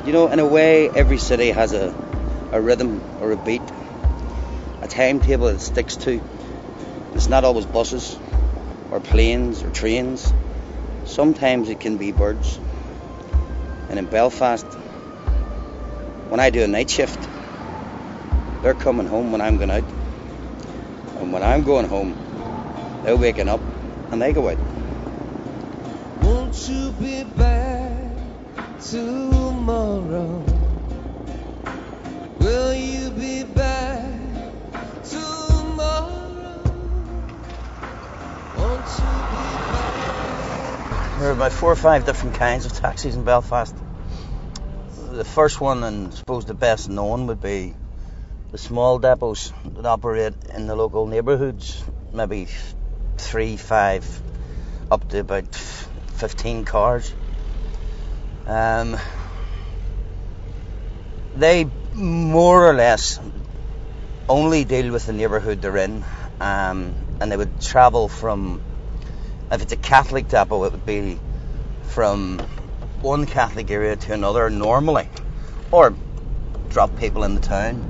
You know, in a way, every city has a rhythm or a beat, a timetable it sticks to. It's not always buses or planes or trains. Sometimes it can be birds. And in Belfast, when I do a night shift, they're coming home when I'm going out. And when I'm going home, they're waking up and they go out. Won't you be back tomorrow? Will you be back tomorrow? Won't you be back? There are about 4 or 5 different kinds of taxis in Belfast. The first one, and I suppose the best known, would be the small depots that operate in the local neighbourhoods, maybe 3, 5, up to about 15 cars. They more or less only deal with the neighbourhood they're in, and they would travel from, if it's a Catholic depot, it would be from one Catholic area to another normally, or drop people in the town.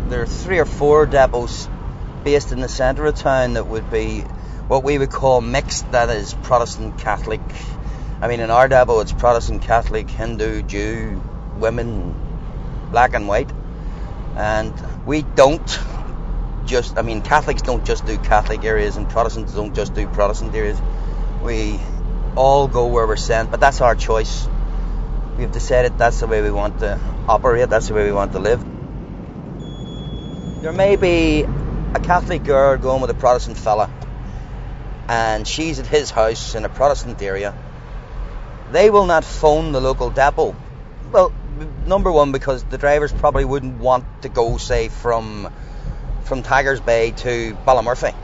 There are 3 or 4 depots based in the centre of town that would be what we would call mixed, that is Protestant Catholic. I mean, in our depot it's Protestant Catholic, Hindu, Jew, women, black and white. And we don't just, I mean, Catholics don't just do Catholic areas and Protestants don't just do Protestant areas. We all go where we're sent, but that's our choice. We've decided that's the way we want to operate, that's the way we want to live. There may be a Catholic girl going with a Protestant fella, and she's at his house in a Protestant area. They will not phone the local depot. Well, number one, because the drivers probably wouldn't want to go, say, from Tigers Bay to Ballymurphy.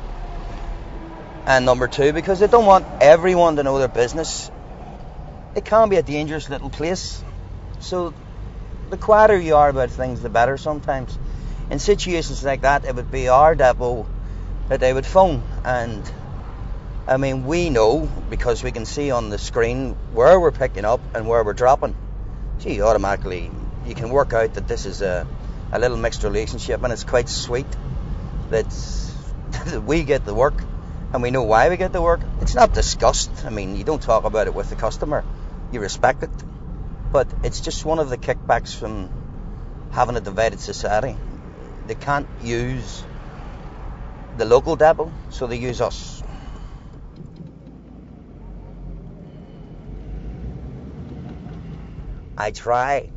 And number two, because they don't want everyone to know their business. It can be a dangerous little place. So the quieter you are about things, the better sometimes. In situations like that, it would be our depot that they would phone. And I mean, we know, because we can see on the screen where we're picking up and where we're dropping. Gee, automatically you can work out that this is a little mixed relationship, and it's quite sweet that we get the work and we know why we get the work. It's not discussed. I mean, you don't talk about it with the customer. You respect it. But it's just one of the kickbacks from having a divided society. They can't use the local depot, so they use us. I try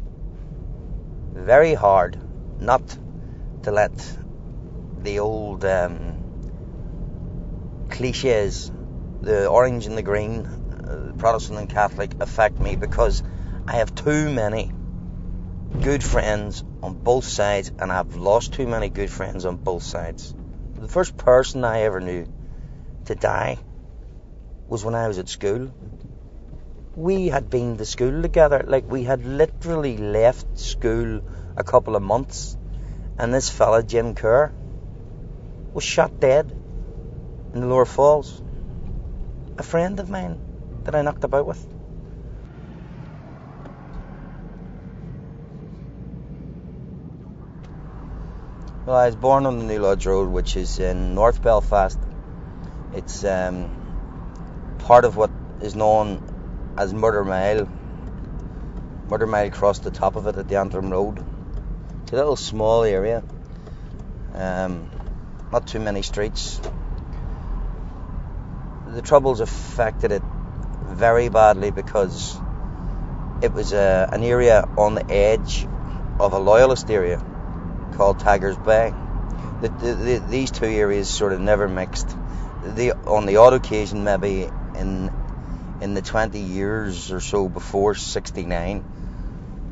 very hard not to let the old cliches, the orange and the green, Protestant and Catholic, affect me, because I have too many good friends on both sides, and I've lost too many good friends on both sides. The first person I ever knew to die was when I was at school. We had been to school together, like we had literally left school a couple of months, and this fella, Jim Kerr, was shot dead in the Lower Falls. A friend of mine that I knocked about with. Well, I was born on the New Lodge Road, which is in North Belfast. It's part of what is known as Murder Mile. Murder Mile crossed the top of it at the Antrim Road. It's a little small area. Not too many streets. The Troubles affected it very badly because it was an area on the edge of a loyalist area called Tigers Bay. These two areas sort of never mixed. On the odd occasion, maybe in the 20 years or so before 69,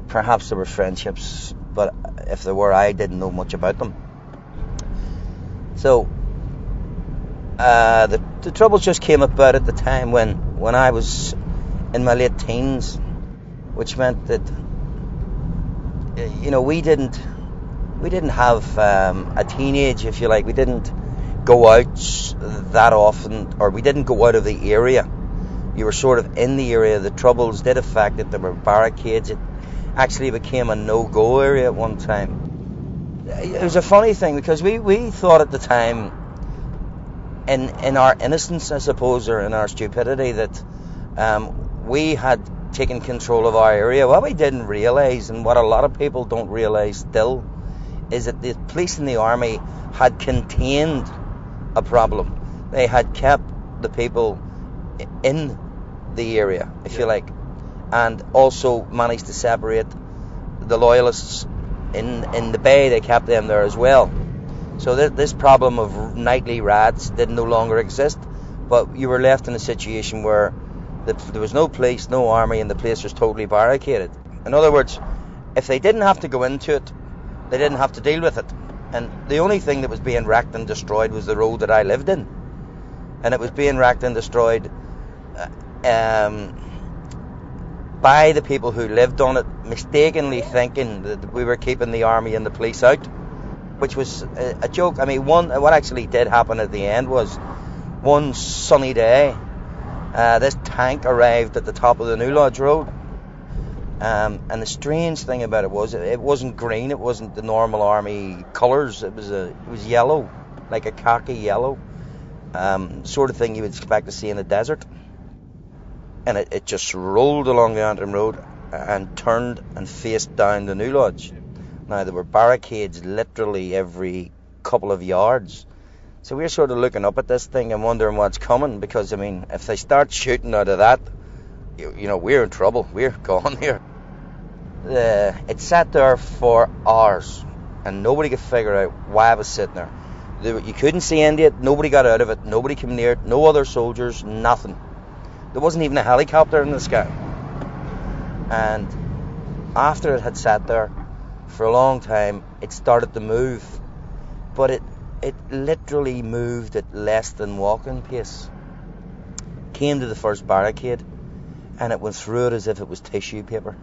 perhaps there were friendships, but if there were, I didn't know much about them. So the Troubles just came about at the time when I was in my late teens, which meant that, you know, we didn't have a teenage, if you like. We didn't go out that often, or we didn't go out of the area. You were sort of in the area. The Troubles did affect it. There were barricades. actually became a no-go area at one time. It was a funny thing because we thought at the time, in our innocence, I suppose, or in our stupidity, that we had taken control of our area. What we didn't realise, and what a lot of people don't realise still, is that the police and the army had contained a problem. They had kept the people in the area, if you like, and also managed to separate the loyalists in the bay. They kept them there as well. So this problem of nightly raids did no longer exist, but you were left in a situation where there was no police, no army, and the place was totally barricaded. In other words, if they didn't have to go into it, they didn't have to deal with it. And the only thing that was being wrecked and destroyed was the road that I lived in. And it was being wrecked and destroyed by the people who lived on it, mistakenly thinking that we were keeping the army and the police out, which was a joke. I mean, what actually did happen at the end was, one sunny day, this tank arrived at the top of the New Lodge Road. And the strange thing about it was, it wasn't green, it wasn't the normal army colours, it was yellow, like a khaki yellow, sort of thing you would expect to see in the desert. And it just rolled along the Antrim Road and turned and faced down the New Lodge. Now, there were barricades literally every couple of yards. So we're sort of looking up at this thing and wondering what's coming, because, I mean, if they start shooting out of that, you know, we're in trouble. We're gone here. It sat there for hours, and nobody could figure out why it was sitting there. You couldn't see into it. Nobody got out of it. Nobody came near it. No other soldiers. Nothing. There wasn't even a helicopter in the sky. And after it had sat there for a long time, it started to move. But it literally moved at less than walking pace. Came to the first barricade, and it went through it as if it was tissue paper.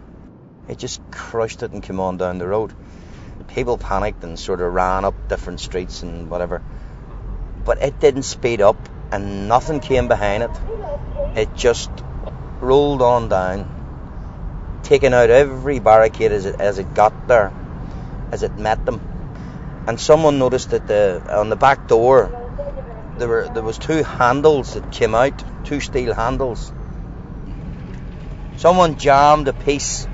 It just crushed it and came on down the road. People panicked and sort of ran up different streets and whatever. But it didn't speed up, and nothing came behind it. It just rolled on down, taking out every barricade as it got there, as it met them. And someone noticed that on the back door there was two handles that came out, two steel handles. Someone jammed a piece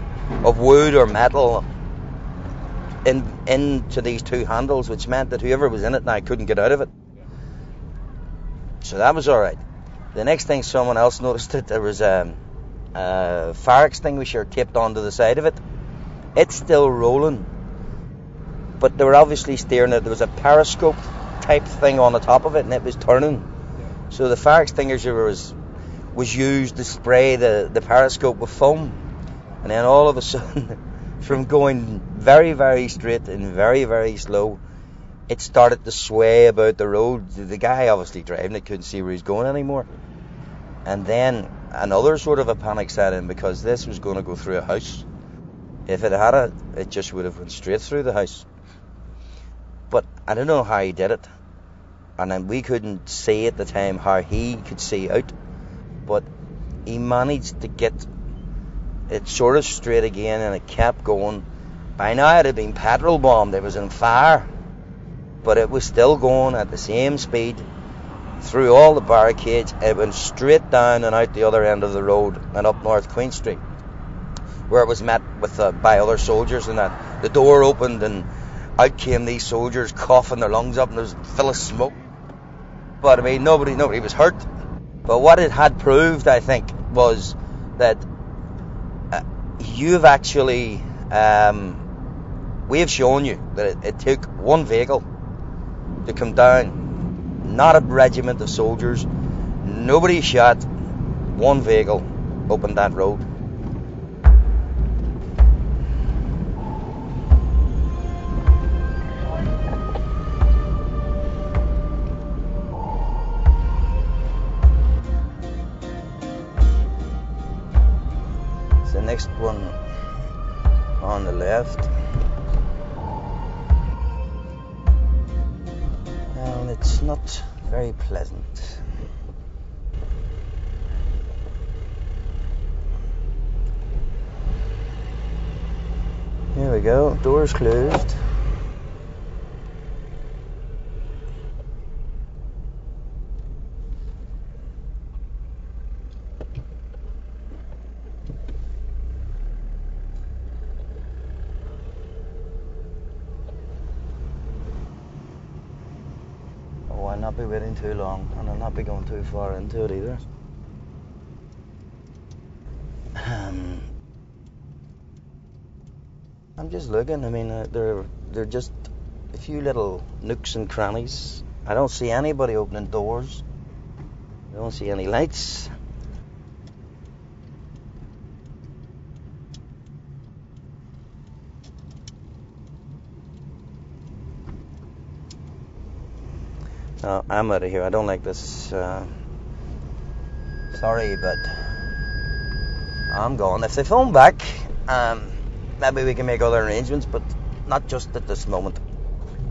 of wood or metal into these two handles, which meant that whoever was in it now couldn't get out of it. So that was all right. The next thing, someone else noticed that there was a fire extinguisher taped onto the side of it. It's still rolling, but they were obviously steering it. There was a periscope type thing on the top of it, and it was turning. So the fire extinguisher was used to spray the periscope with foam. And then all of a sudden, from going very, very straight and very, very slow, it started to sway about the road. The guy obviously driving it couldn't see where he's going anymore. And then another sort of a panic set in, because this was going to go through a house. If it had it just would have went straight through the house. But I don't know how he did it. And then we couldn't see at the time how he could see out. But he managed to get it sort of straight again, and it kept going. By now it had been petrol bombed. It was on fire. But it was still going at the same speed through all the barricades. It went straight down and out the other end of the road and up North Queen Street, where it was met with by other soldiers, and that the door opened and out came these soldiers coughing their lungs up, and it was full of smoke. But I mean, nobody was hurt. But what it had proved, I think, was that you've actually we have shown you that it took one vehicle to come down, not a regiment of soldiers, nobody shot, one vehicle opened that road. It's the next one on the left. And it's not very pleasant. go. Door's closed. Oh, I'll not be waiting too long, and I'll not be going too far into it either. I'm just looking. I mean, they're just a few little nooks and crannies. I don't see anybody opening doors. I don't see any lights. No, I'm out of here. I don't like this. Sorry, but I'm gone. If they phone back, maybe we can make other arrangements, but not just at this moment.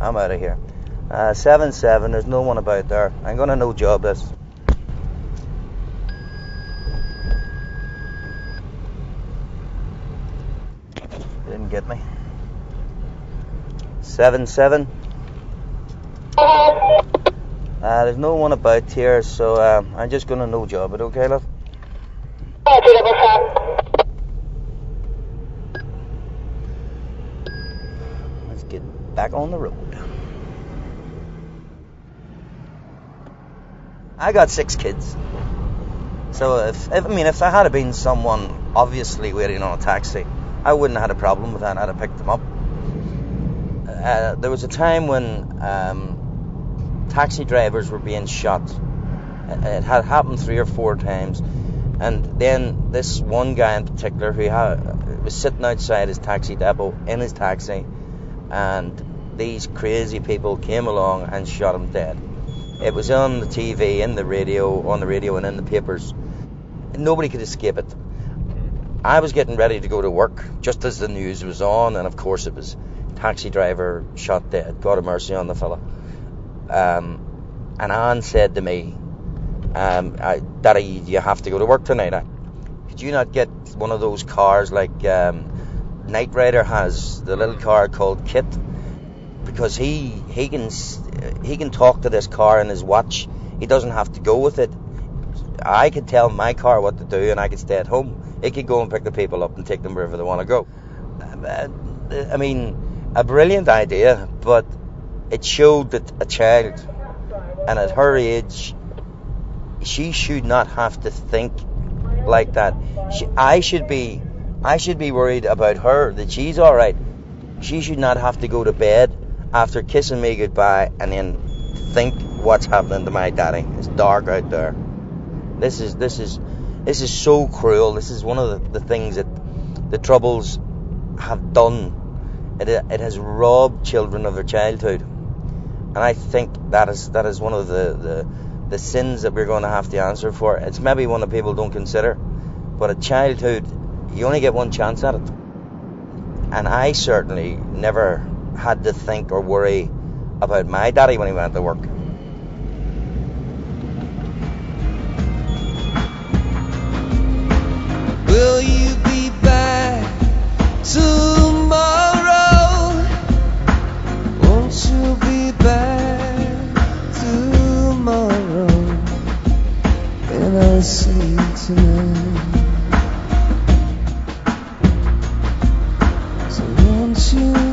I'm out of here. 7-7, there's no one about there. I'm gonna no job this. Didn't get me. 7-7. There's no one about here, so I'm just gonna no job it, okay, love? Let's get back on the road. I got 6 kids, so if I had been someone obviously waiting on a taxi, I wouldn't have had a problem with that. I'd have picked them up. There was a time when taxi drivers were being shot. It had happened 3 or 4 times, and then this one guy in particular who was sitting outside his taxi depot in his taxi, and these crazy people came along and shot him dead. It was on the TV, on the radio and in the papers. Nobody could escape it. I was getting ready to go to work just as the news was on, and of course it was taxi driver shot dead. God have mercy on the fella. And Anne said to me, Daddy, you have to go to work tonight. Could you not get one of those cars like Knight Rider has, the little car called Kit? Because he can talk to this car in his watch. He doesn't have to go with it. I could tell my car what to do, and I could stay at home. It could go and pick the people up and take them wherever they want to go. I mean, a brilliant idea, but it showed that a child, and at her age, she should not have to think like that. I should be worried about her, that she's all right. She should not have to go to bed after kissing me goodbye and then think what's happening to my daddy. It's dark out there. This is so cruel. This is one of the things that the Troubles have done. It has robbed children of their childhood, and I think that is one of the sins that we're going to have to answer for. It's maybe one that people don't consider, but at childhood you only get one chance at it, and I certainly never had to think or worry about my daddy when he went to work. Will you be back tomorrow? Won't you be back tomorrow? When I see tonight, so won't you